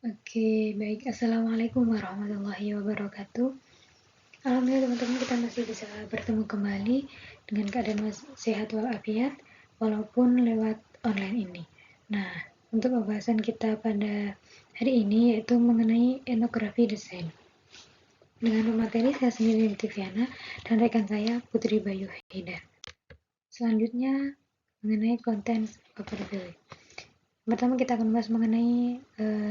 Oke, baik. Assalamualaikum warahmatullahi wabarakatuh. Alhamdulillah teman-teman kita masih bisa bertemu kembali dengan keadaan sehat walafiat walaupun lewat online ini. Nah, untuk pembahasan kita pada hari ini yaitu mengenai etnografi desain. Dengan pemateri saya sendiri Tiviana dan rekan saya Putri Bayu Haidar. Selanjutnya mengenai konten overview. Pertama kita akan bahas mengenai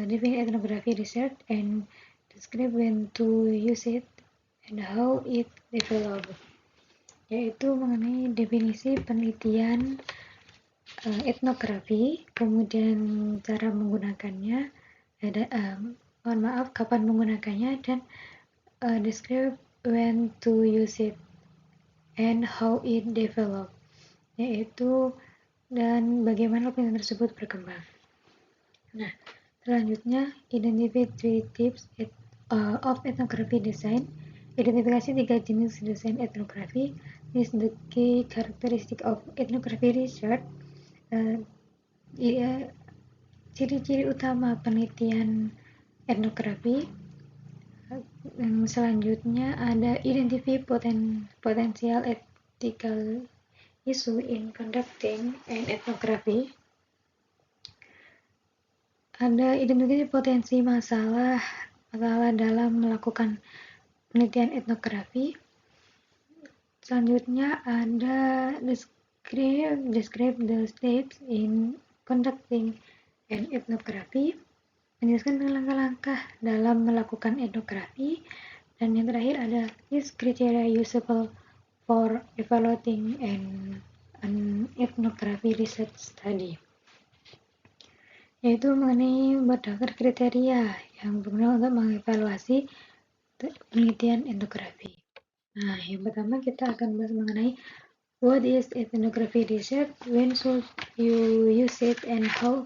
definite ethnography research and describe when to use it and how it developed, yaitu mengenai definisi penelitian etnografi, kemudian cara menggunakannya, mohon maaf kapan menggunakannya, dan describe when to use it and how it developed, yaitu dan bagaimana penelitian tersebut berkembang. Nah, selanjutnya, identify three types of ethnography design. Identifikasi 3 jenis desain etnografi. This is the key characteristic of ethnography research. Ciri-ciri utama penelitian etnografi. Selanjutnya ada identify potential ethical issue in conducting an ethnography. Ada identifikasi potensi masalah dalam melakukan penelitian etnografi. Selanjutnya ada describe the steps in conducting an ethnography. Menjelaskan langkah-langkah dalam melakukan etnografi. Dan yang terakhir ada is criteria usable for evaluating an ethnography research study, yaitu mengenai berdasar kriteria yang berguna untuk mengevaluasi penelitian etnografi. Nah, yang pertama kita akan bahas mengenai what is ethnography research, when should you use it, and how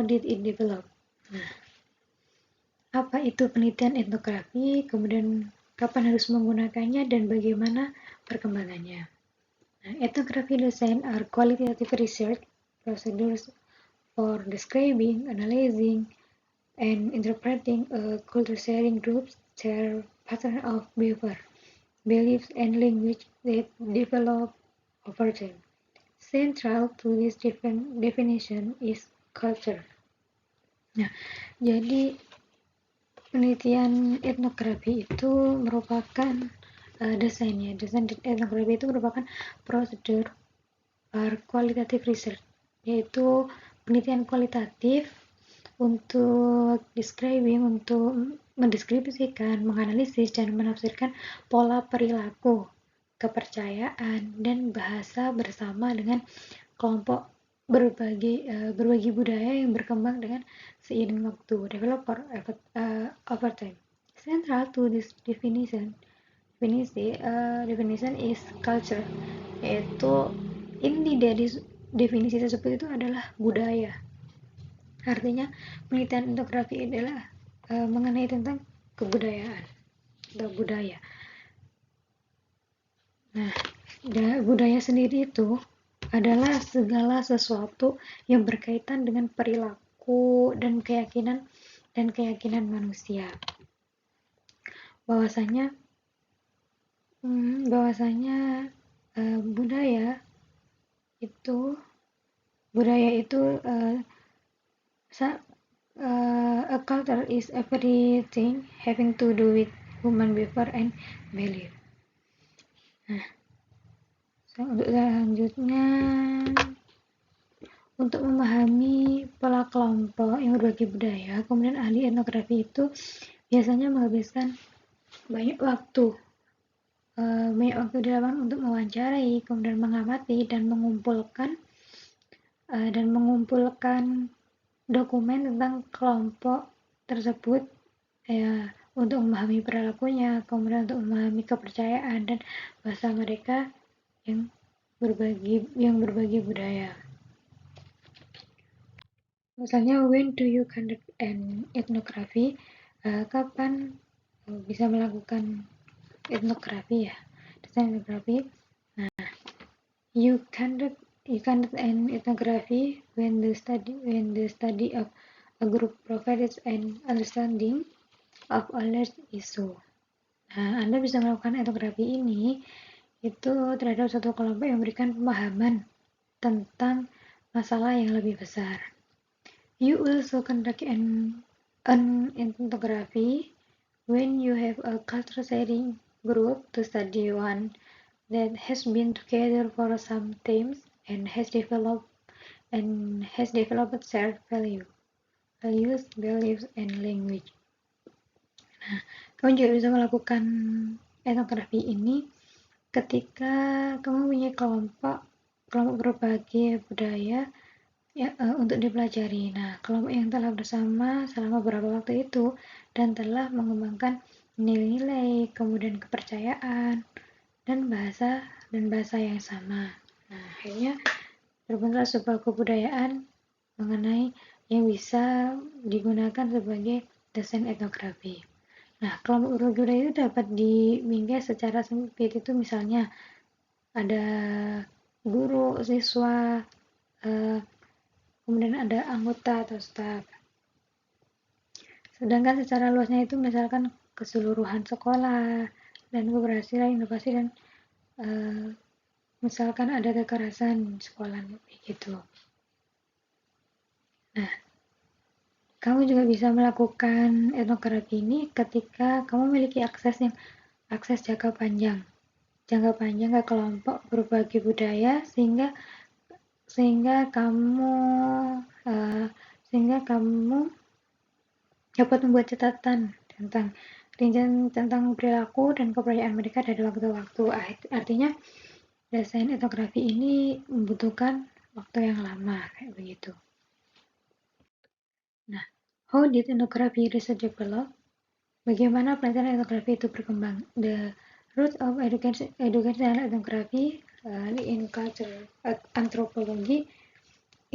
did it develop. Nah, apa itu penelitian etnografi, kemudian kapan harus menggunakannya, dan bagaimana perkembangannya. Nah, ethnography design are qualitative research procedures for describing, analyzing, and interpreting a culture sharing groups their pattern of behavior, beliefs, and language that develop over time. Central to this definition is culture. Nah, jadi penelitian etnografi itu merupakan desain etnografi itu merupakan prosedur qualitative research, yaitu penelitian kualitatif untuk mendeskripsikan, menganalisis, dan menafsirkan pola perilaku, kepercayaan, dan bahasa bersama dengan kelompok berbagi budaya yang berkembang dengan seiring waktu, develop over time. Central to this definition is culture, yaitu inti dari definisi tersebut itu adalah budaya. Artinya penelitian etnografi adalah mengenai tentang kebudayaan atau budaya. Nah, budaya sendiri itu adalah segala sesuatu yang berkaitan dengan perilaku dan keyakinan manusia. Bahwasanya budaya itu a culture is everything having to do with human behavior and belief. Nah, untuk selanjutnya, untuk memahami pola kelompok yang berbagi budaya, kemudian ahli etnografi itu biasanya menghabiskan banyak waktu di lapangan untuk mewawancarai, kemudian mengamati dan mengumpulkan dokumen tentang kelompok tersebut, untuk memahami perilakunya, kemudian untuk memahami kepercayaan dan bahasa mereka yang berbagi budaya. Misalnya, when do you conduct an ethnography? Kapan bisa melakukan etnografi ya, desain etnografi. Nah, you conduct an ethnography when the study of a group provides an understanding of a large issue. Nah, Anda bisa melakukan etnografi ini itu terhadap satu kelompok yang memberikan pemahaman tentang masalah yang lebih besar. You also conduct an ethnography when you have a culture sharing group to study one that has been together for some time and has developed shared values, beliefs, and language. Nah, kamu juga bisa melakukan etnografi ini ketika kamu punya kelompok berbagai budaya ya, untuk dipelajari. Nah, kelompok yang telah bersama selama beberapa waktu itu dan telah mengembangkan nilai-nilai, kemudian kepercayaan, dan bahasa yang sama. Nah, akhirnya terbentuklah sebuah kebudayaan mengenai yang bisa digunakan sebagai desain etnografi. Nah, kelompok budaya itu dapat dimingkai secara sempit, itu misalnya ada guru, siswa, kemudian ada anggota atau staf. Sedangkan secara luasnya itu misalkan keseluruhan sekolah dan keberhasilan inovasi dan misalkan ada kekerasan di sekolah begitu. Nah, kamu juga bisa melakukan etnografi ini ketika kamu memiliki akses jangka panjang ke kelompok berbagai budaya sehingga kamu dapat membuat catatan tentang perilaku dan kepercayaan mereka dari waktu ke waktu. Artinya desain etnografi ini membutuhkan waktu yang lama kayak begitu. Nah, how did ethnography research develop? Bagaimana penelitian etnografi itu berkembang? The roots of educational ethnography in cultural anthropology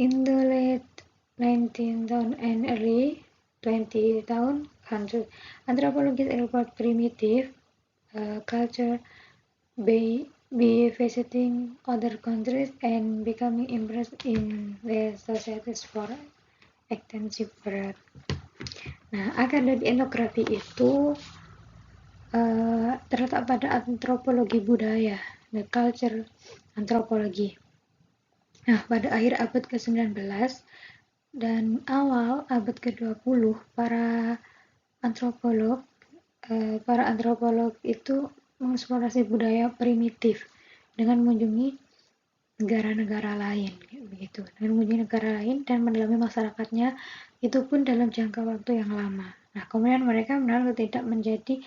in the late 19th and early 20th century. Anthropologists report primitive culture by visiting other countries and becoming immersed in their societies for extensive period. Nah, akar dari etnografi itu terletak pada antropologi budaya, the culture anthropology. Nah, pada akhir abad ke-19 dan awal abad ke-20, para antropolog itu mengeksplorasi budaya primitif dengan mengunjungi negara-negara lain, begitu. Dengan mengunjungi negara lain dan mendalami masyarakatnya, itu pun dalam jangka waktu yang lama. Nah, kemudian mereka benar-benar tidak menjadi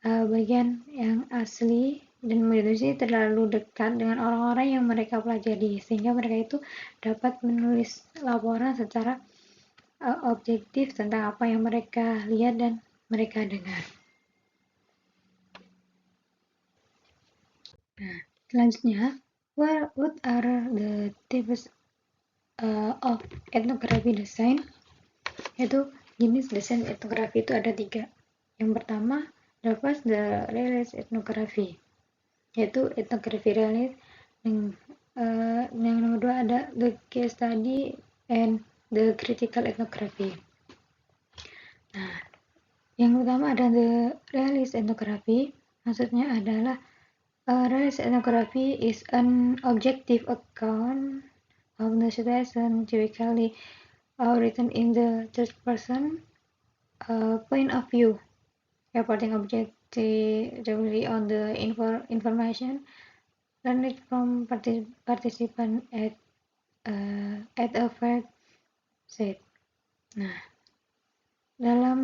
bagian yang asli dan menjadi terlalu dekat dengan orang-orang yang mereka pelajari, sehingga mereka itu dapat menulis laporan secara objektif tentang apa yang mereka lihat dan mereka dengar. Nah, selanjutnya, what are the types of ethnography design? Yaitu jenis desain etnografi itu ada 3. Yang pertama, the realist ethnography, yaitu etnografi realis. Yang nomor 2 ada the case study and the critical ethnography. Nah, yang pertama ada the realist ethnography. Maksudnya adalah realist ethnography is an objective account of the situation, typically written in the third person point of view, reporting objectively on the information learned from participant at a fact set. Nah, dalam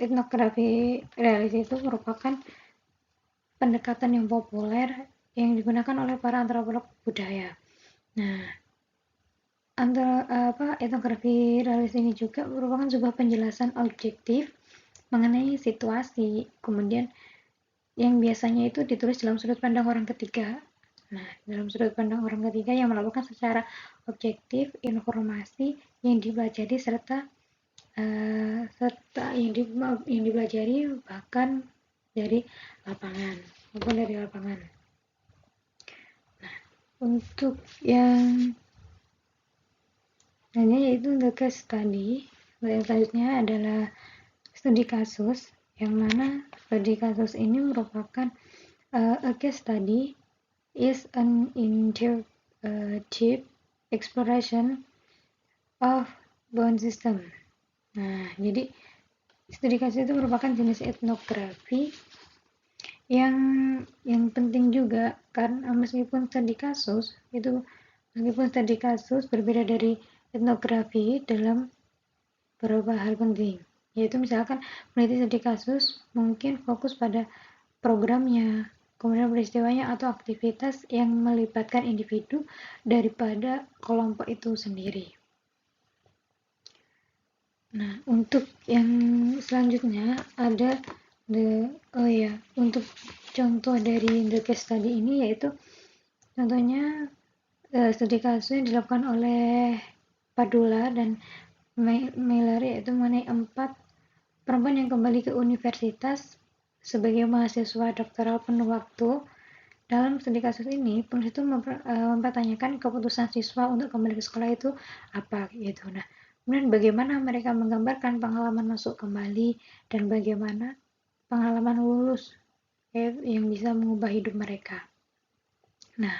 etnografi realis itu merupakan pendekatan yang populer yang digunakan oleh para antropolog budaya. Nah, etnografi realis ini juga merupakan sebuah penjelasan objektif mengenai situasi, kemudian yang biasanya itu ditulis dalam sudut pandang orang ketiga. Nah, dalam sudut pandang orang ketiga yang melakukan secara objektif informasi yang dipelajari serta yang dipelajari bahkan dari lapangan maupun dari lapangan. Nah, untuk yang lainnya yaitu the case study. Yang selanjutnya adalah studi kasus, yang mana studi kasus ini merupakan a case study is an interactive exploration of bone system. Nah, jadi studi kasus itu merupakan jenis etnografi yang penting juga, karena meskipun studi kasus berbeda dari etnografi dalam beberapa hal penting, yaitu misalkan peneliti studi kasus mungkin fokus pada programnya, kemudian peristiwanya atau aktivitas yang melibatkan individu daripada kelompok itu sendiri. Nah, untuk yang selanjutnya ada untuk contoh dari the case study ini, yaitu contohnya studi kasus yang dilakukan oleh Padula dan Mallory, yaitu mengenai 4 perempuan yang kembali ke universitas sebagai mahasiswa doktoral penuh waktu. Dalam studi kasus ini, penulis itu mempertanyakan keputusan siswa untuk kembali ke sekolah itu apa gitu. Nah, kemudian bagaimana mereka menggambarkan pengalaman masuk kembali dan bagaimana pengalaman lulus yang bisa mengubah hidup mereka. Nah,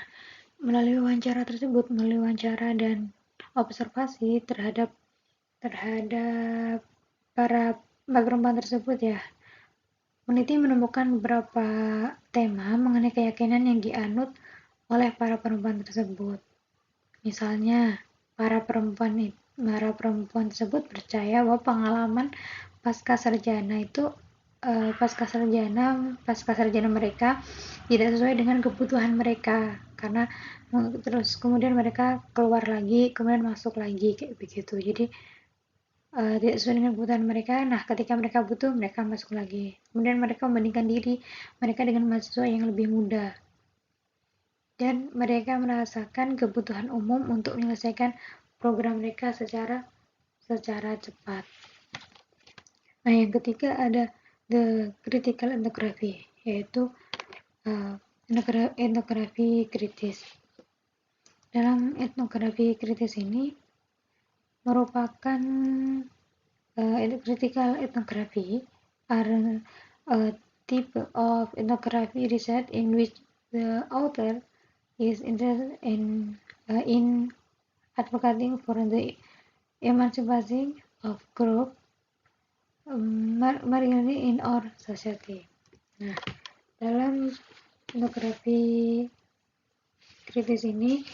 melalui wawancara dan observasi terhadap para perempuan tersebut ya, peneliti menemukan beberapa tema mengenai keyakinan yang dianut oleh para perempuan tersebut. Misalnya, para perempuan tersebut percaya bahwa pengalaman pasca sarjana mereka tidak sesuai dengan kebutuhan mereka, karena terus kemudian mereka keluar lagi, kemudian masuk lagi kayak begitu. Jadi tidak sesuai dengan kebutuhan mereka. Nah, ketika mereka butuh, mereka masuk lagi. Kemudian mereka membandingkan diri mereka dengan mahasiswa yang lebih muda, dan mereka merasakan kebutuhan umum untuk menyelesaikan program mereka secara cepat. Nah, yang ketiga ada the critical ethnography, yaitu etnografi kritis. Dalam etnografi kritis ini merupakan critical ethnography are a type of ethnography research in which the author is interested in advocating for the emancipation of group marginally in our society. Nah, dalam etnografi kritis ini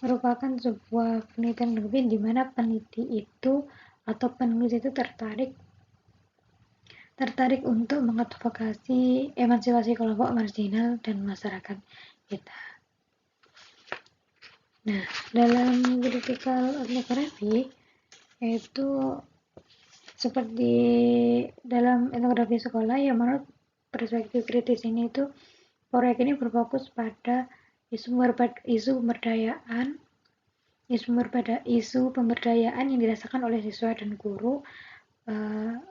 merupakan sebuah penelitian di mana peneliti itu atau penulis itu tertarik untuk mengadvokasi emansipasi kelompok marginal dan masyarakat kita. Nah, dalam critical ethnography, yaitu seperti dalam etnografi sekolah, yang menurut perspektif kritis ini itu proyek ini berfokus pada isu pemberdayaan yang dirasakan oleh siswa dan guru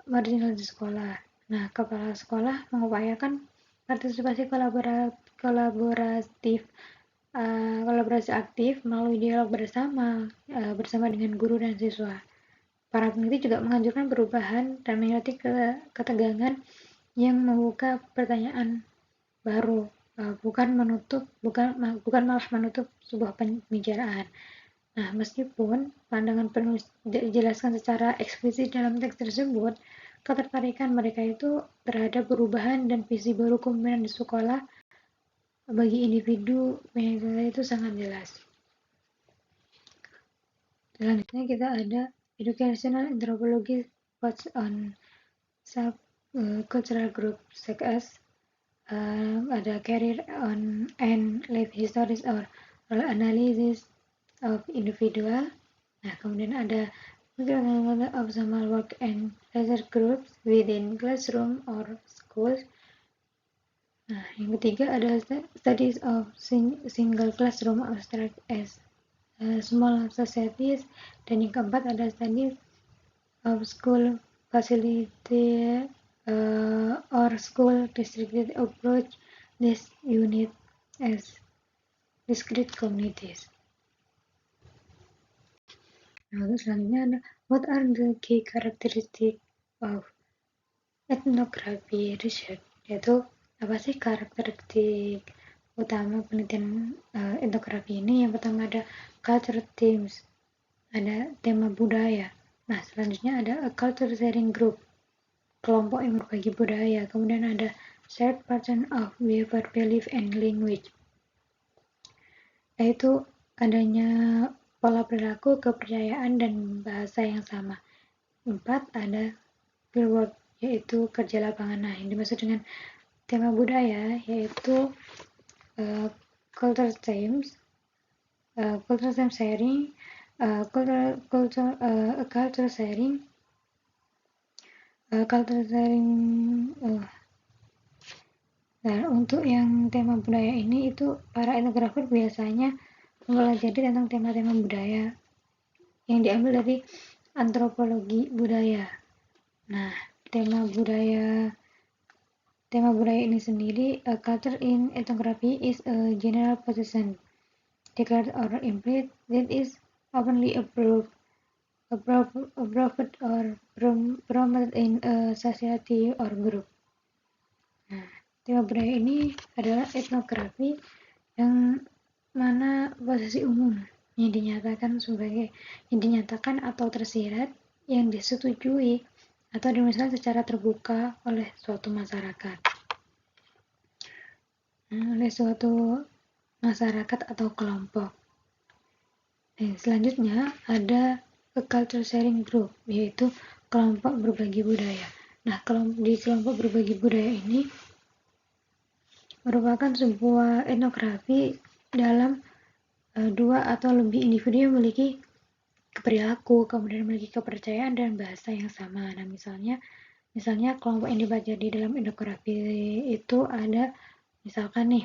marginal di sekolah. Nah, kepala sekolah mengupayakan partisipasi kolaborasi aktif melalui dialog bersama dengan guru dan siswa. Para peneliti juga menganjurkan perubahan dan menyoroti ketegangan yang membuka pertanyaan baru, bukan malah menutup sebuah pembicaraan. Nah, meskipun pandangan penulis tidak dijelaskan secara eksplisit dalam teks tersebut, ketertarikan mereka itu terhadap perubahan dan visi baru kepemimpinan di sekolah bagi individu itu sangat jelas. Selanjutnya kita ada educational anthropology focus on cultural group such as ada career on and life histories or analysis of individual. Nah, kemudian ada optimal work and leisure groups within classroom or schools. Nah, yang ketiga adalah studies of single classroom abstract as small societies, dan yang keempat ada studies of school facility or school distributed approach this unit as discrete communities. Nah, selanjutnya ada What are the key characteristics of ethnography research? Yaitu apa sih karakteristik utama penelitian etnografi ini? Yang pertama ada culture themes, ada tema budaya. Nah, selanjutnya ada a culture sharing group, kelompok yang berbagi budaya. Kemudian ada shared pattern of behavior, belief, and language, yaitu adanya pola perilaku, kepercayaan, dan bahasa yang sama. 4. Ada fieldwork, yaitu kerja lapangan. Nah, yang dimaksud dengan tema budaya yaitu uh, culture themes, culture theme sharing, culture sharing, culture sharing. Nah, untuk yang tema budaya ini itu para etnografer biasanya mempelajari tentang tema-tema budaya yang diambil dari antropologi budaya. Nah, tema budaya ini sendiri, culture in ethnography is a general position declared or implied that is openly approved or promoted in a society or group. Nah, tema budaya ini adalah etnografi yang mana posisi umum yang dinyatakan atau tersirat yang disetujui atau dimisal secara terbuka oleh suatu masyarakat. Atau kelompok. Selanjutnya ada a culture sharing group, yaitu kelompok berbagi budaya. Nah, di kelompok berbagi budaya ini merupakan sebuah etnografi dalam dua atau lebih individu yang memiliki perilaku, kemudian memiliki kepercayaan dan bahasa yang sama. Nah, misalnya kelompok yang dipelajari dalam etnografi itu ada, misalkan nih,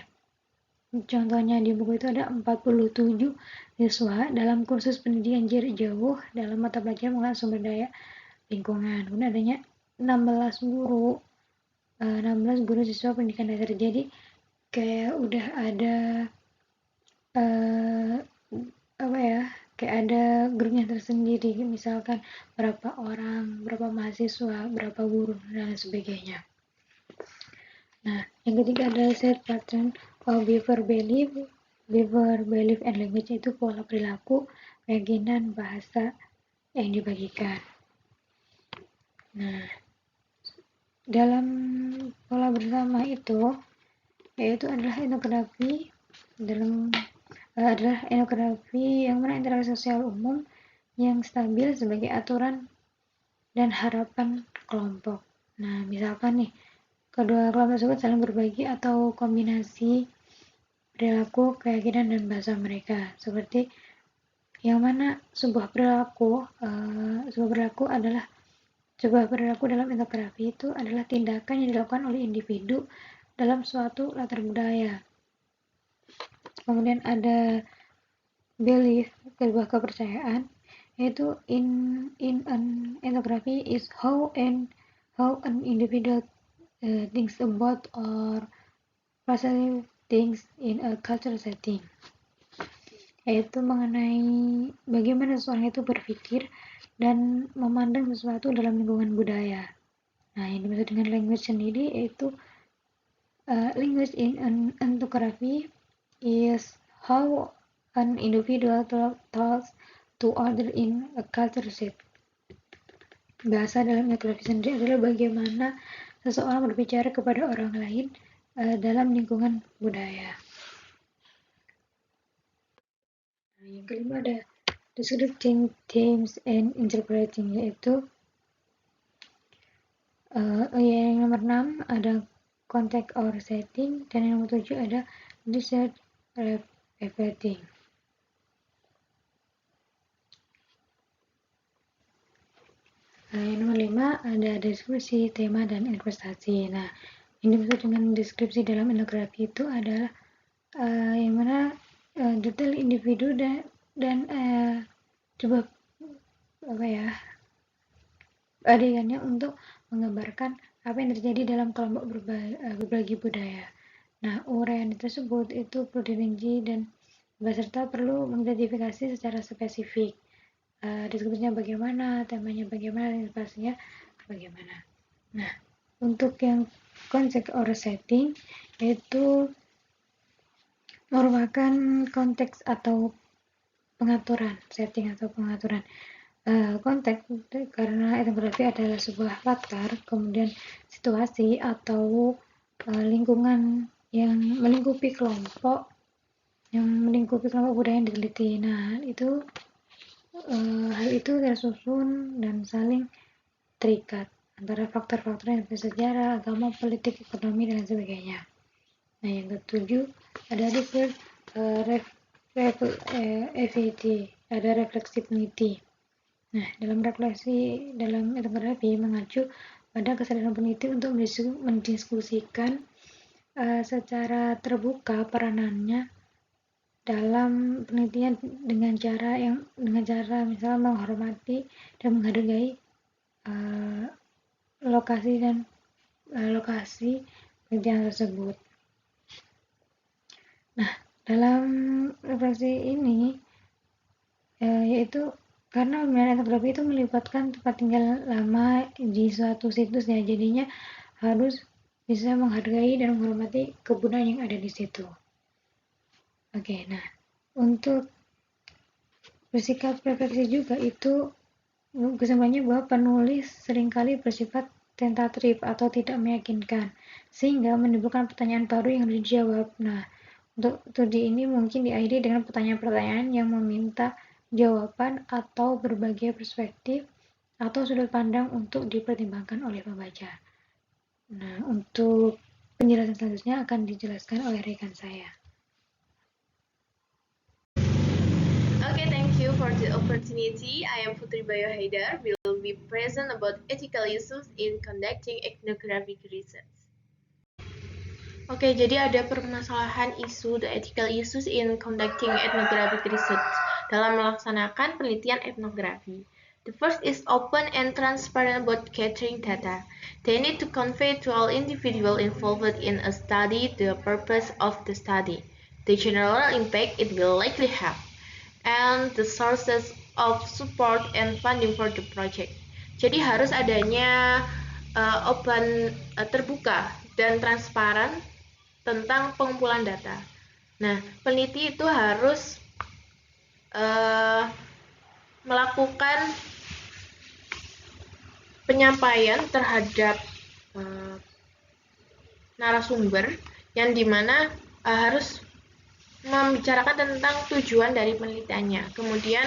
contohnya di buku itu ada 47 siswa dalam kursus pendidikan jarak jauh dalam mata pelajaran mengenai sumber daya lingkungan. Kemudian adanya 16 guru siswa pendidikan dasar. Jadi kayak udah ada kayak ada grupnya tersendiri, misalkan berapa orang, berapa mahasiswa, berapa guru, dan sebagainya. Nah, yang ketiga adalah set pattern of behavior, belief, and language, itu pola perilaku, keyakinan, bahasa yang dibagikan. Nah, dalam pola bersama itu, yaitu adalah etnografi adalah etnografi yang mana interaksi sosial umum yang stabil sebagai aturan dan harapan kelompok. Nah, misalkan nih, kedua kelompok tersebut saling berbagi atau kombinasi perilaku, keyakinan, dan bahasa mereka. Seperti yang mana sebuah perilaku dalam etnografi itu adalah tindakan yang dilakukan oleh individu dalam suatu latar budaya. Kemudian ada belief, sebuah kepercayaan, yaitu in an ethnography is how an individual thinks about or perceive things in a cultural setting, yaitu mengenai bagaimana seseorang itu berpikir dan memandang sesuatu dalam lingkungan budaya. Nah, yang dimaksud dengan language sendiri yaitu language in an ethnography is how an individual talks to others in a culture set. Bahasa dalam etnografi sendiri adalah bagaimana seseorang berbicara kepada orang lain dalam lingkungan budaya. Nah, yang kelima ada descripting themes and interpreting, yaitu yang nomor 6 ada context or setting, dan yang nomor 7 ada research reflecting. Yang nomor 5 ada deskripsi, tema, dan investasi. Nah, yang dimaksud dengan deskripsi dalam etnografi itu adalah yang mana detail individu dan coba adegannya untuk menggambarkan apa yang terjadi dalam kelompok berbagi budaya. Nah, uraian tersebut itu perlu dirinci dan peserta perlu mengidentifikasi secara spesifik. diskusinya bagaimana, temanya bagaimana, pastinya bagaimana. Nah, untuk yang context or setting itu merupakan konteks atau pengaturan, setting atau pengaturan. Konteks karena etnografi adalah sebuah latar, kemudian situasi atau lingkungan yang melingkupi kelompok budaya yang diteliti. Nah, itu hal itu tersusun dan saling terikat antara faktor-faktor yang bersejarah, agama, politik, ekonomi, dan sebagainya. Nah, yang ketujuh ada ada refleksi peneliti. Nah, dalam etnografi mengacu pada kesadaran peneliti untuk mendiskusikan secara terbuka peranannya dalam penelitian dengan cara misalnya menghormati dan menghargai lokasi penelitian tersebut. Nah, dalam refleksi ini yaitu karena pembinaan etnografi itu melibatkan tempat tinggal lama di suatu situs ya, jadinya harus bisa menghargai dan menghormati kebudayaan yang ada di situ. Oke, nah untuk bersikap refleksi juga itu kesimpulannya bahwa penulis seringkali bersifat tentatif atau tidak meyakinkan sehingga menimbulkan pertanyaan baru yang harus dijawab. Nah, untuk studi ini mungkin diakhiri dengan pertanyaan-pertanyaan yang meminta jawaban atau berbagai perspektif atau sudut pandang untuk dipertimbangkan oleh pembaca. Nah, untuk penjelasan selanjutnya akan dijelaskan oleh rekan saya. Okay, thank you for the opportunity. I am Putri Bayo Haidar. Will be present about ethical issues in conducting ethnographic research. Oke, jadi ada permasalahan isu the ethical issues in conducting ethnographic research dalam melaksanakan penelitian etnografi. The first is open and transparent about gathering data. They need to convey to all individuals involved in a study the purpose of the study, the general impact it will likely have, and the sources of support and funding for the project. Jadi harus adanya terbuka dan transparan tentang pengumpulan data. Nah, peneliti itu harus melakukan penyampaian terhadap narasumber yang dimana harus membicarakan tentang tujuan dari penelitiannya. Kemudian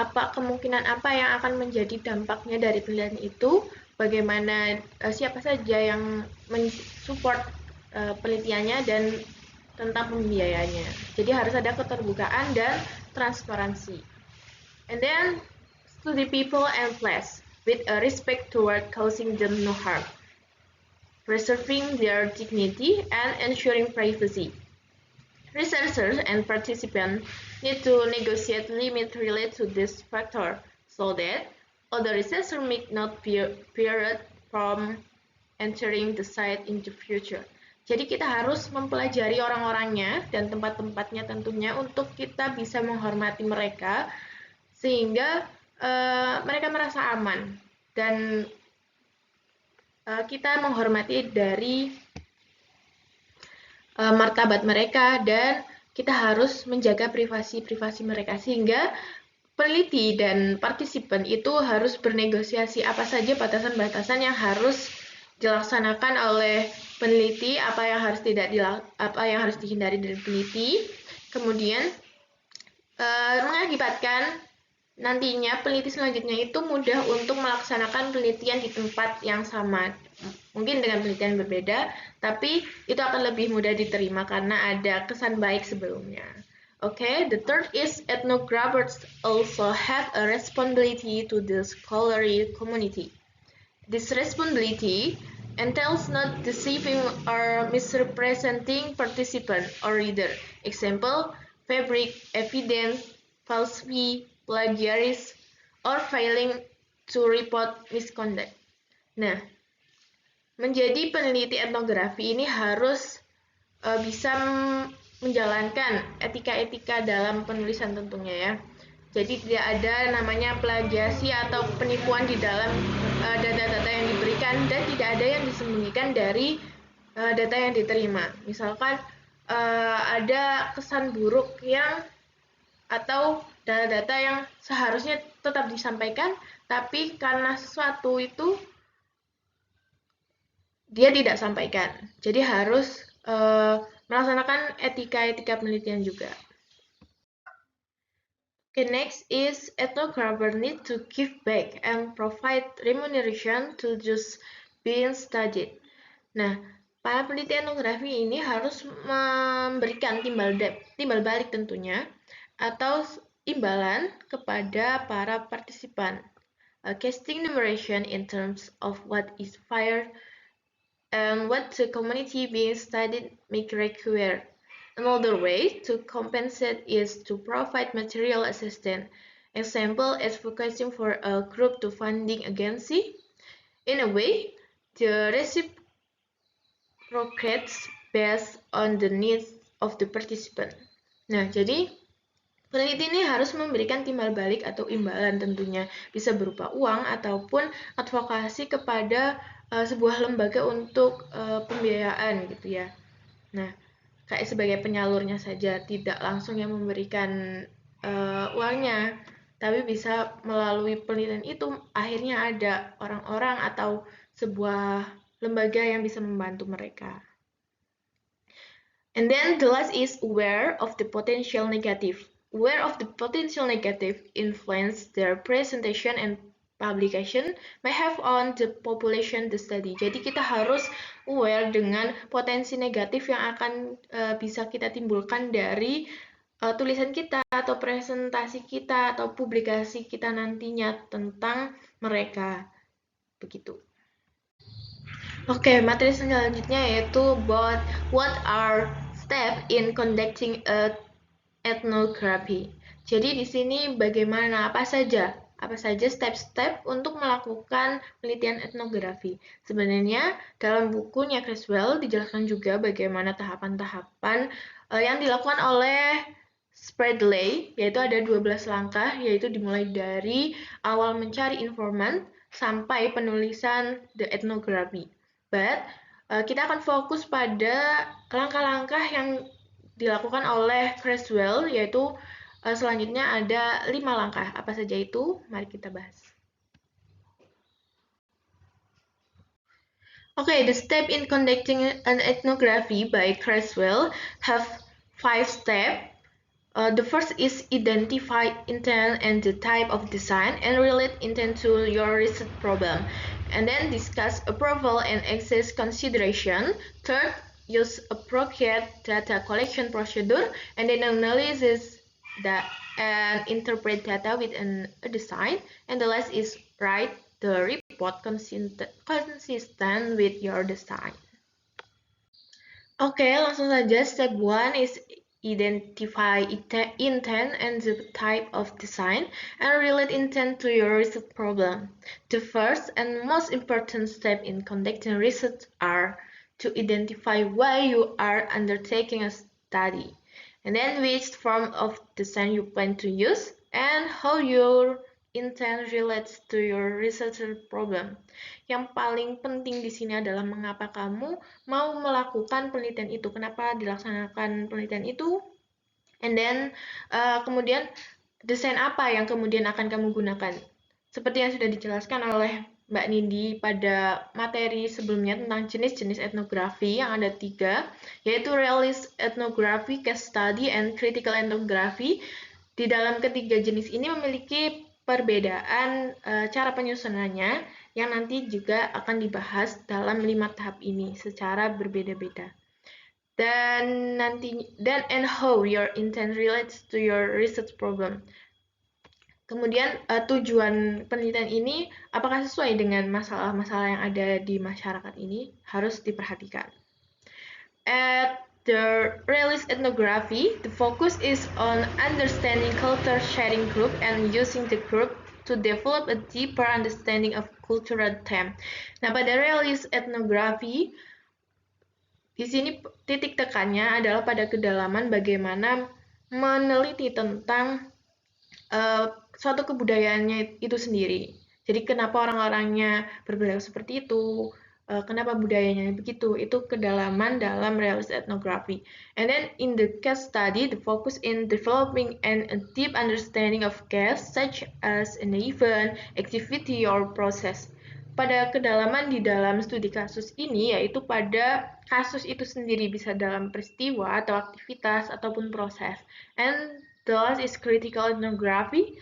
kemungkinan apa yang akan menjadi dampaknya dari penelitian itu, bagaimana siapa saja yang mensupport penelitiannya dan tentang pembiayaannya. Jadi harus ada keterbukaan dan transparansi. And then to the people and place with a respect toward causing them no harm, preserving their dignity and ensuring privacy. Researchers and participants need to negotiate limits related to this factor so that other researchers may not be barred from entering the site in the future. Jadi kita harus mempelajari orang-orangnya dan tempat-tempatnya tentunya untuk kita bisa menghormati mereka sehingga mereka merasa aman dan kita menghormati dari martabat mereka dan kita harus menjaga privasi mereka sehingga peneliti dan partisipan itu harus bernegosiasi apa saja batasan-batasan yang harus dilaksanakan oleh peneliti, apa yang harus dihindari dari peneliti, kemudian mengakibatkan nantinya peneliti selanjutnya itu mudah untuk melaksanakan penelitian di tempat yang sama, mungkin dengan penelitian berbeda, tapi itu akan lebih mudah diterima karena ada kesan baik sebelumnya. Okay, the third is ethnographers also have a responsibility to the scholarly community. This responsibility entails not deceiving or misrepresenting participant or reader. Example, fabric, evidence, falsity, plagiarism, or failing to report misconduct. Nah, menjadi peneliti etnografi ini harus bisa menjalankan etika-etika dalam penulisan tentunya ya. Jadi tidak ada namanya plagiasi atau penipuan di dalam data-data yang diberikan, dan tidak ada yang disembunyikan dari data yang diterima. Misalkan ada kesan buruk atau data-data yang seharusnya tetap disampaikan, tapi karena sesuatu itu dia tidak sampaikan. Jadi harus melaksanakan etika-etika penelitian juga. Okay, next is ethnographer need to give back and provide remuneration to just being studied. Nah, para peneliti etnografi ini harus memberikan timbal balik tentunya atau imbalan kepada para partisipan. Casting remuneration in terms of what is fair and what the community being studied may require. Another way to compensate is to provide material assistance. Example, advocating for a group to funding agency. In a way, the reciprocates based on the needs of the participant. Nah, jadi peneliti ini harus memberikan timbal balik atau imbalan tentunya, bisa berupa uang ataupun advokasi kepada sebuah lembaga untuk pembiayaan gitu ya. Nah, kayak sebagai penyalurnya saja, tidak langsung yang memberikan uangnya, tapi bisa melalui penelitian itu akhirnya ada orang-orang atau sebuah lembaga yang bisa membantu mereka. And then the last is aware of the potential negative. Aware of the potential negative influence their presentation and publication may have on the population the study. Jadi kita harus aware dengan potensi negatif yang akan bisa kita timbulkan dari tulisan kita atau presentasi kita atau publikasi kita nantinya tentang mereka. Begitu. Oke, materi selanjutnya yaitu about what are steps in conducting a ethnography. Jadi di sini bagaimana, apa saja step-step untuk melakukan penelitian etnografi. Sebenarnya dalam bukunya Creswell dijelaskan juga bagaimana tahapan-tahapan yang dilakukan oleh Spradley, yaitu ada 12 langkah, yaitu dimulai dari awal mencari informan sampai penulisan the ethnography. But kita akan fokus pada langkah-langkah yang dilakukan oleh Creswell, yaitu selanjutnya ada 5 langkah. Apa saja itu? Mari kita bahas. Okay, the step in conducting an ethnography by Creswell have 5 steps. The first is identify intent and the type of design and relate intent to your research problem. And then discuss approval and access consideration. Third, use appropriate data collection procedure, and then analysis and interpret data with a design. And the last is write the report consistent with your design. Oke, langsung saja. Step 1 is identify intent and the type of design and relate intent to your research problem. The first and most important step in conducting research are to identify why you are undertaking a study, and then which form of design you plan to use, and how your intent relates to your research problem. Yang paling penting di sini adalah mengapa kamu mau melakukan penelitian itu, kenapa dilaksanakan penelitian itu, and then kemudian desain apa yang kemudian akan kamu gunakan. Seperti yang sudah dijelaskan oleh Mbak Nindi pada materi sebelumnya tentang jenis-jenis etnografi yang ada 3, yaitu realist ethnography, case study, and critical ethnography. Di dalam ketiga jenis ini memiliki perbedaan cara penyusunannya yang nanti juga akan dibahas dalam 5 tahap ini secara berbeda-beda. Dan and how your intent relates to your research problem. Kemudian tujuan penelitian ini apakah sesuai dengan masalah-masalah yang ada di masyarakat ini, harus diperhatikan. At the realist ethnography, the focus is on understanding culture sharing group and using the group to develop a deeper understanding of cultural theme. Nah, pada realist ethnography, di sini titik tekannya adalah pada kedalaman bagaimana meneliti tentang suatu kebudayaannya itu sendiri. Jadi kenapa orang-orangnya berperilaku seperti itu, kenapa budayanya begitu, itu kedalaman dalam realist ethnography. And then in the case study, the focus in developing a deep understanding of case such as an event, activity, or process. Pada kedalaman di dalam studi kasus ini, yaitu pada kasus itu sendiri, bisa dalam peristiwa atau aktivitas ataupun proses. And the last is critical ethnography.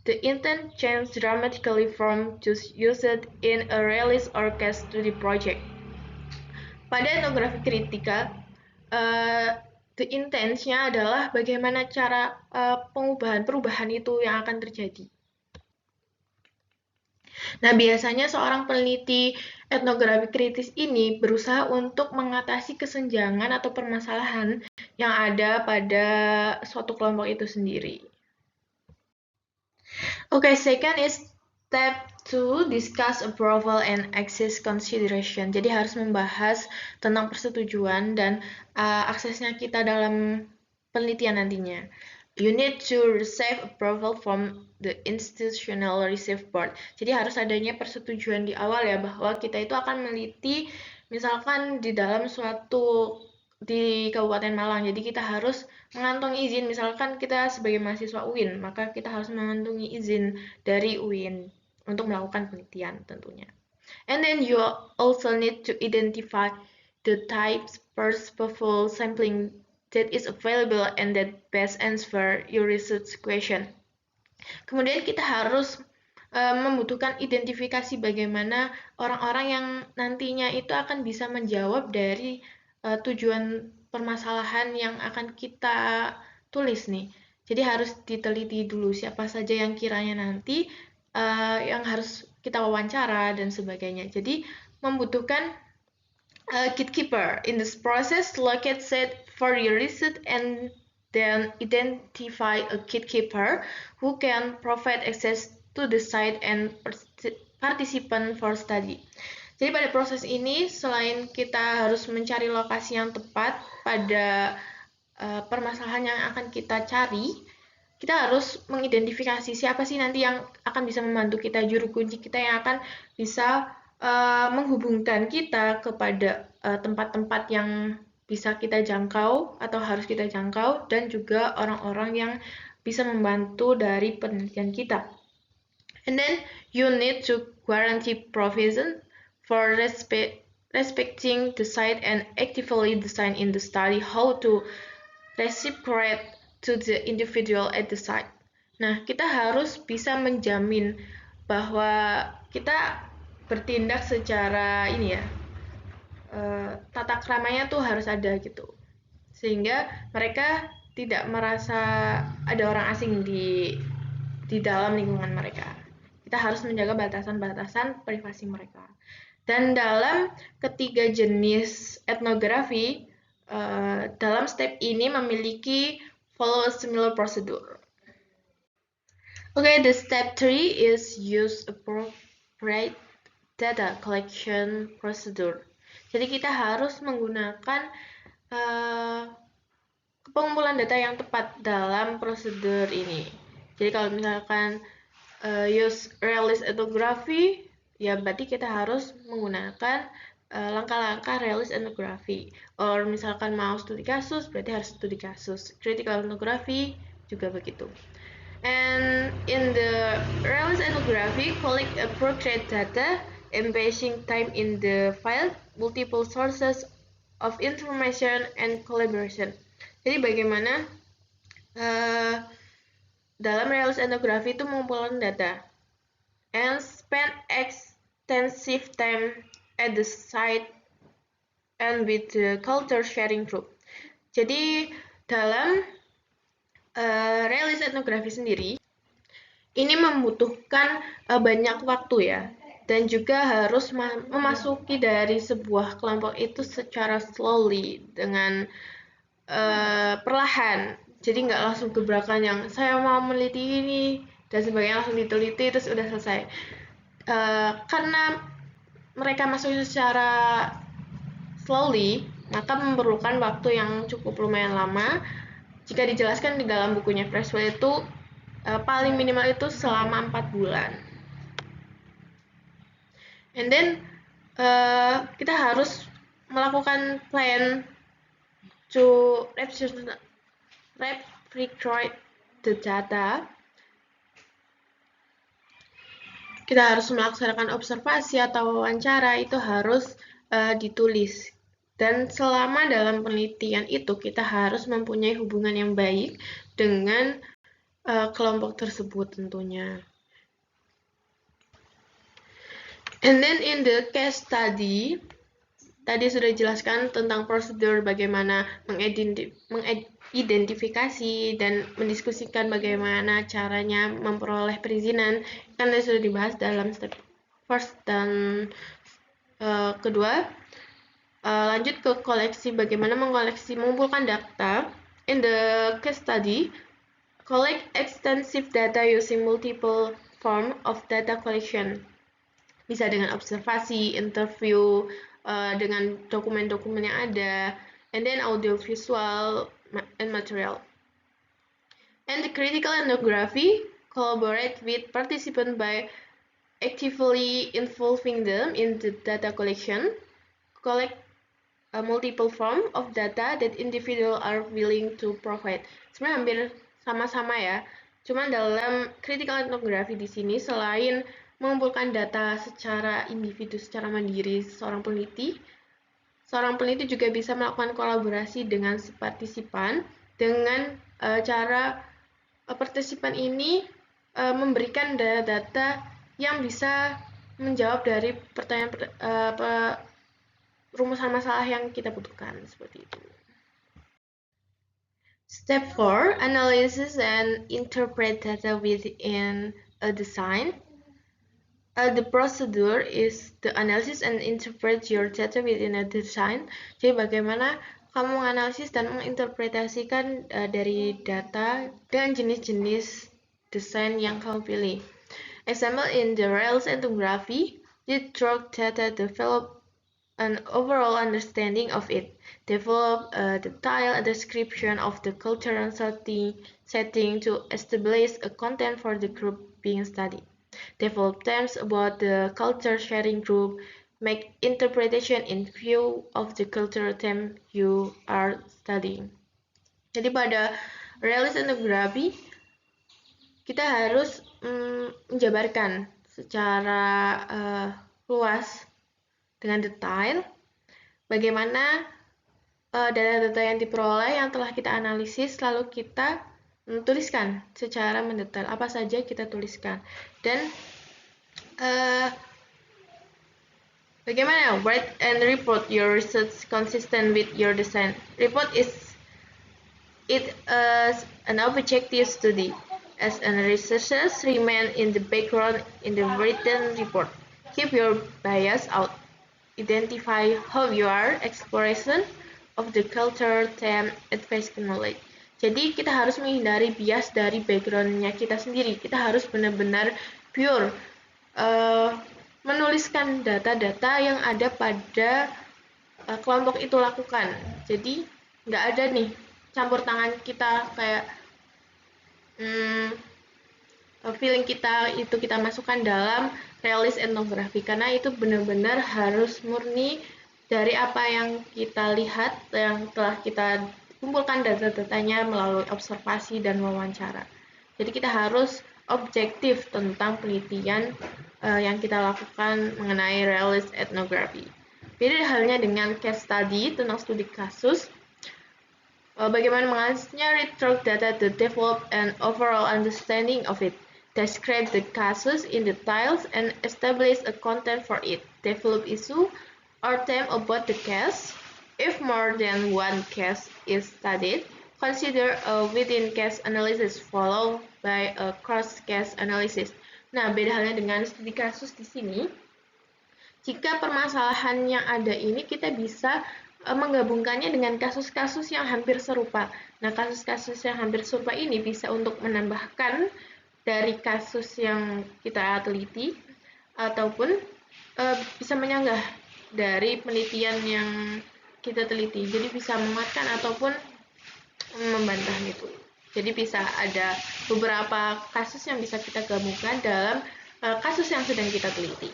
The intent changed dramatically from just used in a realist or case study project. Pada etnografi kritikal, the intentnya adalah bagaimana cara perubahan itu yang akan terjadi. Nah, biasanya seorang peneliti etnografi kritis ini berusaha untuk mengatasi kesenjangan atau permasalahan yang ada pada suatu kelompok itu sendiri. Okay, second is step 2, discuss approval and access consideration. Jadi harus membahas tentang persetujuan dan aksesnya kita dalam penelitian nantinya. You need to receive approval from the institutional research board. Jadi harus adanya persetujuan di awal ya, bahwa kita itu akan meneliti misalkan di dalam suatu di Kabupaten Malang. Jadi kita harus mengantongi izin, misalkan kita sebagai mahasiswa UIN, maka kita harus mengantongi izin dari UIN untuk melakukan penelitian tentunya. And then you also need to identify the types possible sampling that is available and that best answer your research question. Kemudian kita harus membutuhkan identifikasi bagaimana orang-orang yang nantinya itu akan bisa menjawab dari tujuan permasalahan yang akan kita tulis nih. Jadi harus diteliti dulu siapa saja yang kiranya nanti yang harus kita wawancara dan sebagainya. Jadi membutuhkan gatekeeper in this process. Locate set for your research and then identify a gatekeeper who can provide access to the site and participant for study. Jadi pada proses ini, selain kita harus mencari lokasi yang tepat pada permasalahan yang akan kita cari, kita harus mengidentifikasi siapa sih nanti yang akan bisa membantu kita, juru kunci kita yang akan bisa menghubungkan kita kepada tempat-tempat yang bisa kita jangkau atau harus kita jangkau, dan juga orang-orang yang bisa membantu dari penelitian kita. And then you need to guarantee provision for respecting the site and actively design in the study how to reciprocate to the individual at the site. Nah, kita harus bisa menjamin bahwa kita bertindak secara ini ya, tata keramanya tuh harus ada gitu, sehingga mereka tidak merasa ada orang asing di dalam lingkungan mereka. Kita harus menjaga batasan-batasan privasi mereka. Dan dalam ketiga jenis etnografi, dalam step ini memiliki follow a similar procedure. Okay, the step 3 is use appropriate data collection procedure. Jadi kita harus menggunakan pengumpulan data yang tepat dalam prosedur ini. Jadi kalau misalkan use realist ethnography, ya berarti kita harus menggunakan langkah-langkah realist ethnography. Or misalkan mau studi kasus, berarti harus studi kasus. Critical ethnography juga begitu. And in the realist ethnography, collect appropriate data, embeding time in the file, multiple sources of information, and collaboration. Jadi bagaimana dalam realist ethnography itu mengumpulkan data and spend extensive time at the site and with the culture sharing group. Jadi dalam realist ethnography sendiri ini membutuhkan banyak waktu ya, dan juga harus memasuki dari sebuah kelompok itu secara slowly, dengan perlahan. Jadi nggak langsung gebrakan yang saya mau meneliti ini dan sebagainya langsung diteliti terus udah selesai. Karena mereka masuk secara slowly, maka memerlukan waktu yang cukup lumayan lama. Jika dijelaskan di dalam bukunya Freshwell itu paling minimal itu selama 4 bulan. And then kita harus melakukan plan to record the data. Kita harus melaksanakan observasi atau wawancara, itu harus ditulis. Dan selama dalam penelitian itu kita harus mempunyai hubungan yang baik dengan kelompok tersebut tentunya. And then in the case study, tadi sudah dijelaskan tentang prosedur bagaimana mengidentifikasi dan mendiskusikan bagaimana caranya memperoleh perizinan. Kan tadi sudah dibahas dalam step first dan kedua. Lanjut ke koleksi, bagaimana mengumpulkan data. In the case study, collect extensive data using multiple form of data collection. Bisa dengan observasi, interview, dengan dokumen-dokumen yang ada, and then audio visual and material. And the critical ethnography, collaborate with participants by actively involving them in the data collection, collect a multiple form of data that individual are willing to provide. Sebenarnya hampir sama-sama ya. Cuman dalam critical ethnography di sini selain mengumpulkan data secara individu, secara mandiri seorang peneliti juga bisa melakukan kolaborasi dengan partisipan dengan cara partisipan ini memberikan data yang bisa menjawab dari pertanyaan rumusan masalah yang kita butuhkan, seperti itu. Step 4, analysis and interpret data within a design. The procedure is the analysis and interpret your data within a design. Jadi bagaimana kamu menganalisis dan menginterpretasikan dari data dengan jenis-jenis desain yang kamu pilih. Example, in the realist ethnography, you draw data, develop an overall understanding of it, develop a detailed description of the cultural setting to establish a content for the group being studied, develop terms about the culture sharing group, make interpretation in view of the cultural theme you are studying. Jadi pada realist ethnography kita harus menjabarkan secara luas dengan detail bagaimana data-data yang diperoleh yang telah kita analisis, lalu kita tuliskan secara mendetail apa saja kita tuliskan. Dan bagaimana write and report your research consistent with your design. Report is an objective study, as an researchers remain in the background in the written report. Keep your bias out. Identify how your exploration of the culture, theme, advanced knowledge. Jadi kita harus menghindari bias dari background-nya kita sendiri. Kita harus benar-benar pure menuliskan data-data yang ada pada kelompok itu lakukan. Jadi nggak ada nih campur tangan kita kayak feeling kita itu kita masukkan dalam realist ethnography, karena itu benar-benar harus murni dari apa yang kita lihat, yang telah kita kumpulkan data-datanya melalui observasi dan wawancara. Jadi kita harus objektif tentang penelitian yang kita lakukan mengenai realist ethnography. Beda halnya dengan case study tentang studi kasus. Bagaimana menganalisisnya, read through data to develop an overall understanding of it. Describe the cases in details and establish a content for it. Develop issue or theme about the case. If more than one case is studied, consider a within-case analysis followed by a cross-case analysis. Nah, beda halnya dengan studi kasus di sini. Jika permasalahan yang ada ini kita bisa menggabungkannya dengan kasus-kasus yang hampir serupa. Nah, kasus-kasus yang hampir serupa ini bisa untuk menambahkan dari kasus yang kita teliti ataupun bisa menyanggah dari penelitian yang kita teliti. Jadi bisa menguatkan ataupun membantah itu. Jadi bisa ada beberapa kasus yang bisa kita gabungkan dalam kasus yang sedang kita teliti.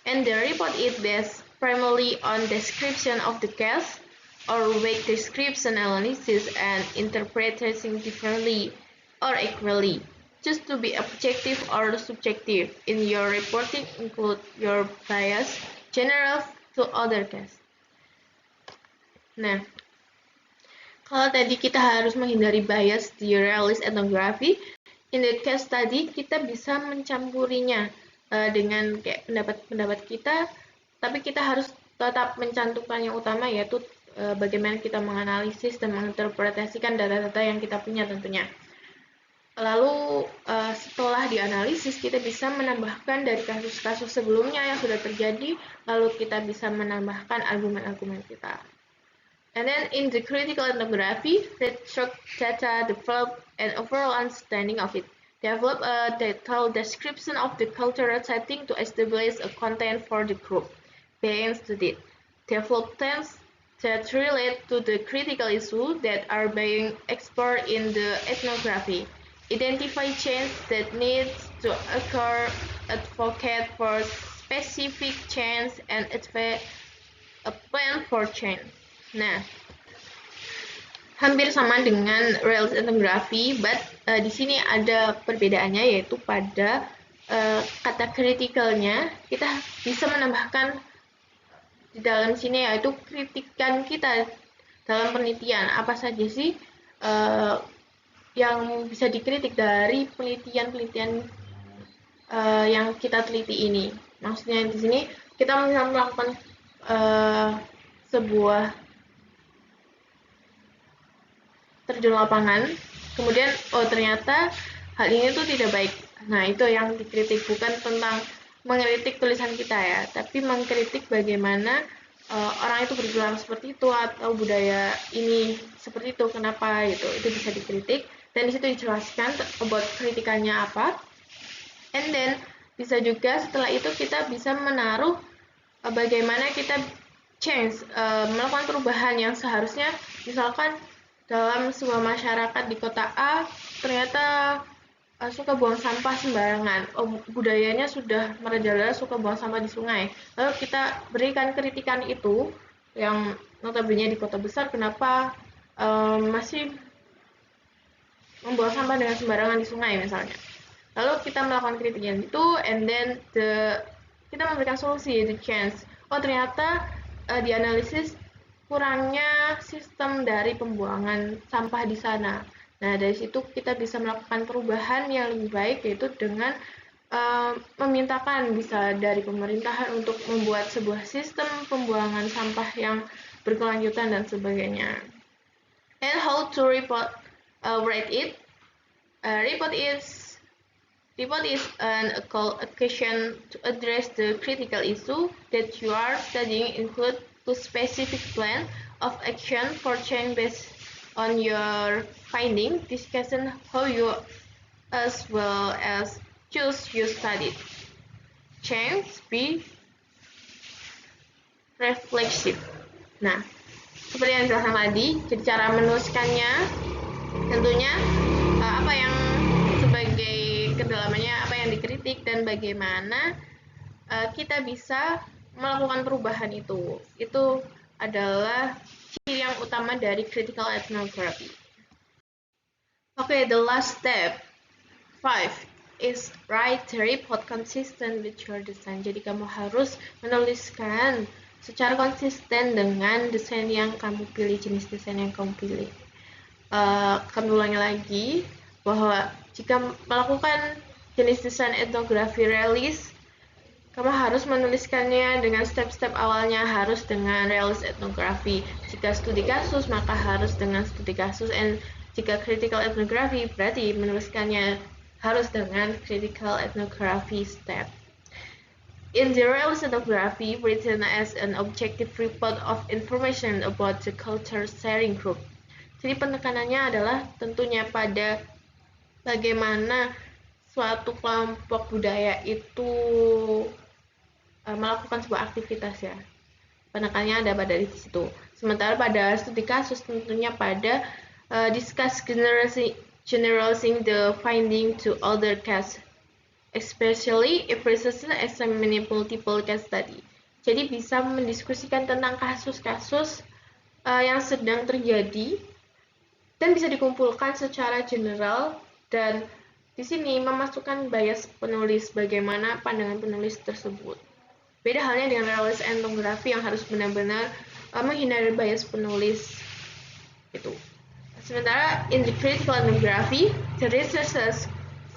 And the report is based primarily on description of the case or weak description analysis and interpreting differently or equally. Just to be objective or subjective in your reporting include your bias general to other case. Nah, kalau tadi kita harus menghindari bias di realist ethnography, in the case study kita bisa mencampurinya dengan kayak pendapat-pendapat kita, tapi kita harus tetap mencantumkan yang utama, yaitu bagaimana kita menganalisis dan menginterpretasikan data-data yang kita punya tentunya. Lalu setelah dianalisis, kita bisa menambahkan dari kasus-kasus sebelumnya yang sudah terjadi, lalu kita bisa menambahkan argumen-argumen kita. And then in the critical ethnography, research data develop an overall understanding of it. Develop a detailed description of the cultural setting to establish a content for the group being studied. Develop terms that relate to the critical issue that are being explored in the ethnography. Identify change that needs to occur, advocate for specific change, and advance a plan for change. Nah, hampir sama dengan realist ethnography, but di sini ada perbedaannya, yaitu pada kata kritikalnya kita bisa menambahkan di dalam sini, yaitu kritikan kita dalam penelitian. Apa saja sih yang bisa dikritik dari penelitian-penelitian yang kita teliti ini? Maksudnya di sini kita bisa melakukan sebuah terjun lapangan, kemudian ternyata hal ini tuh tidak baik. Nah, itu yang dikritik, bukan tentang mengkritik tulisan kita ya, tapi mengkritik bagaimana orang itu berjuang seperti itu atau budaya ini seperti itu, kenapa itu bisa dikritik, dan di situ dijelaskan about kritikannya apa. And then bisa juga setelah itu kita bisa menaruh bagaimana kita change, melakukan perubahan yang seharusnya, misalkan dalam sebuah masyarakat di kota A ternyata suka buang sampah sembarangan, budayanya sudah merajalela suka buang sampah di sungai, lalu kita berikan kritikan itu yang notabene di kota besar, kenapa masih membuang sampah dengan sembarangan di sungai misalnya. Lalu kita melakukan kritikan itu, and then kita memberikan solusi, the change. Oh, ternyata dianalisis kurangnya sistem dari pembuangan sampah di sana. Nah, dari situ kita bisa melakukan perubahan yang lebih baik, yaitu dengan memintakan bisa dari pemerintahan untuk membuat sebuah sistem pembuangan sampah yang berkelanjutan dan sebagainya. And how to write it? Report is an occasion to address the critical issue that you are studying, include to specific plan of action for change based on your finding, discussion how you as well as choose you studied. Change be reflexive. Nah, seperti yang dijelaskan tadi, jadi cara menuliskannya tentunya apa yang sebagai kedalamannya, apa yang dikritik, dan bagaimana kita bisa melakukan perubahan itu adalah ciri yang utama dari critical ethnography. Okay, the last step 5 is write the report consistent with your design. Jadi kamu harus menuliskan secara konsisten dengan desain yang kamu pilih, jenis desain yang kamu pilih. Kami ulangi lagi bahwa jika melakukan jenis desain etnografi realis, kamu harus menuliskannya dengan step-step awalnya harus dengan realist ethnography. Jika studi kasus, maka harus dengan studi kasus. And jika critical ethnography, berarti menuliskannya harus dengan critical ethnography step. In the realist ethnography, written as an objective report of information about the culture sharing group. Jadi penekanannya adalah tentunya pada bagaimana suatu kelompok budaya itu melakukan sebuah aktivitas ya. Penekanannya ada pada di situ. Sementara pada studi kasus tentunya pada discuss generalizing the finding to other cases, especially if researchers examine multiple case study. Jadi bisa mendiskusikan tentang kasus-kasus yang sedang terjadi dan bisa dikumpulkan secara general, dan di sini memasukkan bias penulis, bagaimana pandangan penulis tersebut. Beda halnya dengan realis etnografi yang harus benar-benar menghindari bias penulis itu. Sementara in the critical ethnography, the researchers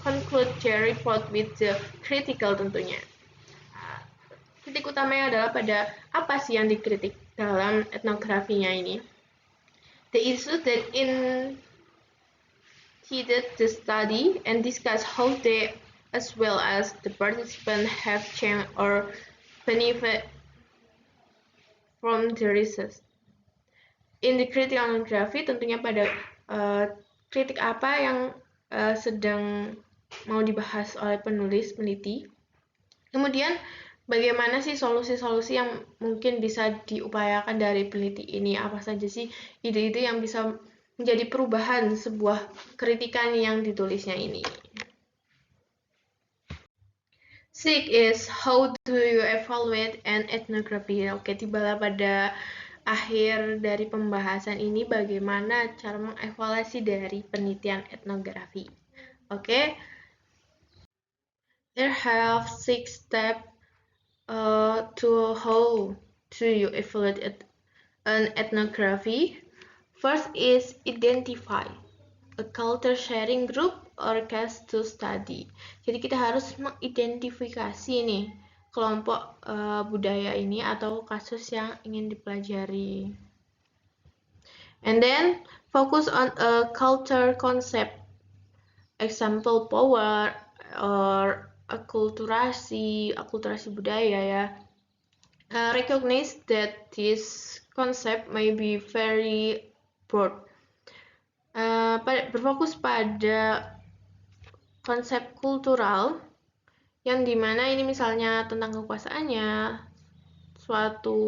conclude their report with the critical tentunya. Kritik utamanya adalah pada apa sih yang dikritik dalam etnografinya ini. The issue that in heated the study and discuss how they as well as the participants have changed or benefit from the research. In the critical ethnography, tentunya pada kritik apa yang sedang mau dibahas oleh penulis peneliti. Kemudian bagaimana sih solusi-solusi yang mungkin bisa diupayakan dari peneliti ini? Apa saja sih ide-ide yang bisa menjadi perubahan sebuah kritikan yang ditulisnya ini? Six is how do you evaluate an ethnography? Oke, tibalah pada akhir dari pembahasan ini bagaimana cara mengevaluasi dari penelitian etnografi. Oke. There have 6 steps to how do you evaluate an ethnography. First is identify a culture sharing group or case to study. Jadi kita harus mengidentifikasi nih kelompok budaya ini atau kasus yang ingin dipelajari. And then focus on a culture concept, example power or akulturasi budaya ya. Recognize that this concept may be very broad. Berfokus pada konsep kultural yang dimana ini misalnya tentang kekuasaannya, suatu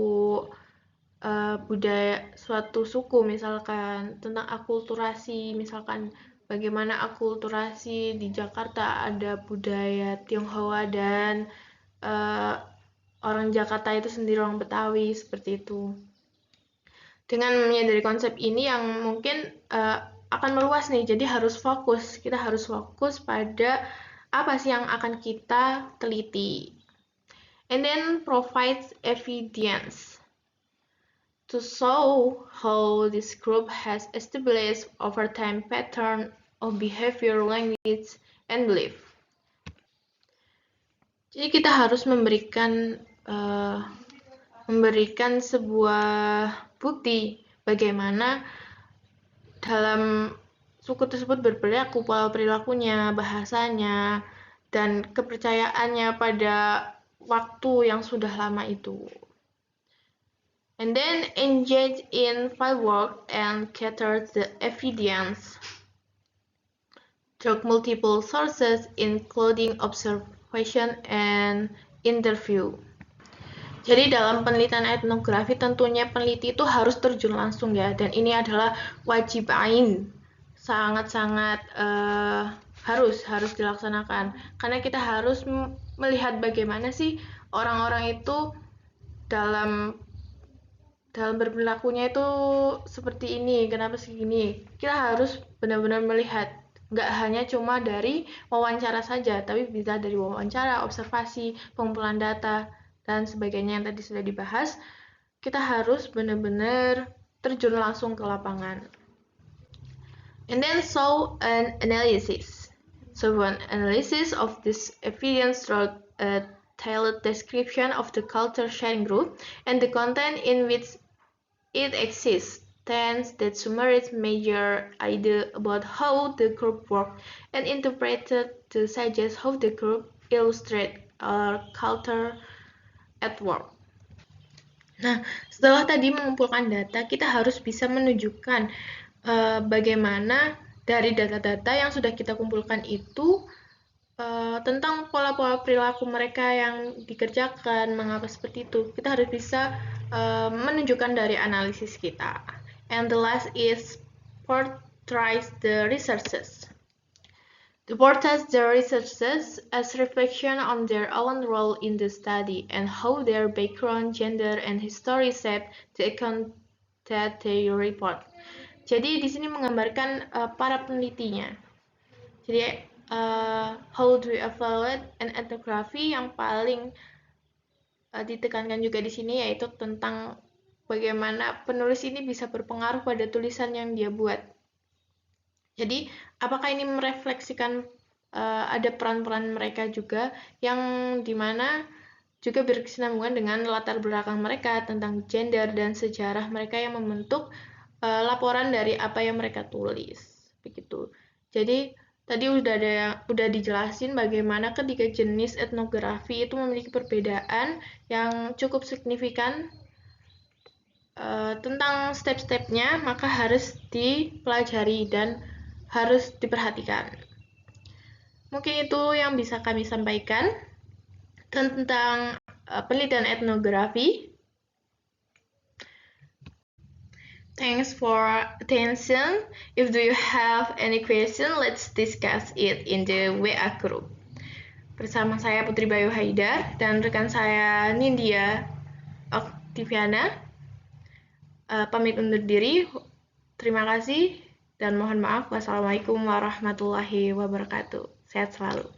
budaya, suatu suku misalkan, tentang akulturasi misalkan bagaimana akulturasi di Jakarta ada budaya Tionghoa dan orang Jakarta itu sendiri orang Betawi seperti itu. Dengan menyadari konsep ini yang mungkin akan meluas nih, jadi kita harus fokus pada apa sih yang akan kita teliti. And then provides evidence to show how this group has established over time pattern of behavior, language, and belief. Jadi kita harus memberikan sebuah bukti bagaimana dalam suku tersebut berperilaku, pola perilakunya, bahasanya, dan kepercayaannya pada waktu yang sudah lama itu. And then engage in fieldwork and gather the evidence through multiple sources, including observation and interview. Jadi dalam penelitian etnografi tentunya peneliti itu harus terjun langsung ya, dan ini adalah wajib ain, sangat-sangat harus dilaksanakan, karena kita harus melihat bagaimana sih orang-orang itu dalam berperilakunya itu seperti ini, kenapa segini. Kita harus benar-benar melihat, nggak hanya cuma dari wawancara saja, tapi bisa dari wawancara, observasi, pengumpulan data, dan sebagainya yang tadi sudah dibahas. Kita harus benar-benar terjun langsung ke lapangan. And then show an analysis. So an analysis of this evidence through a tailored description of the culture sharing group and the content in which it exists, tends that summarizes major idea about how the group works and interpreted to suggest how the group illustrate our culture at work. Nah, setelah tadi mengumpulkan data, kita harus bisa menunjukkan bagaimana dari data-data yang sudah kita kumpulkan itu tentang pola-pola perilaku mereka yang dikerjakan, mengapa seperti itu. Kita harus bisa menunjukkan dari analisis kita. And the last is portrays the researchers. The board tasks the researchers as reflection on their own role in the study and how their background, gender, and history shape the account that they report. Jadi di sini menggambarkan para penelitinya. Jadi how do we evaluate an ethnography, yang paling ditekankan juga di sini yaitu tentang bagaimana penulis ini bisa berpengaruh pada tulisan yang dia buat. Jadi, apakah ini merefleksikan ada peran-peran mereka juga yang dimana juga berkesinambungan dengan latar belakang mereka tentang gender dan sejarah mereka yang membentuk laporan dari apa yang mereka tulis. Begitu. Jadi, tadi udah dijelasin bagaimana ketiga jenis etnografi itu memiliki perbedaan yang cukup signifikan tentang step-stepnya, maka harus dipelajari dan harus diperhatikan. Mungkin itu yang bisa kami sampaikan tentang penelitian etnografi. Thanks for attention. If you have any question, let's discuss it in the WA group. Bersama saya Putri Bayu Haidar dan rekan saya Nindya Oktiviana. Pamit undur diri. Terima kasih dan mohon maaf. Wassalamualaikum warahmatullahi wabarakatuh. Sehat selalu.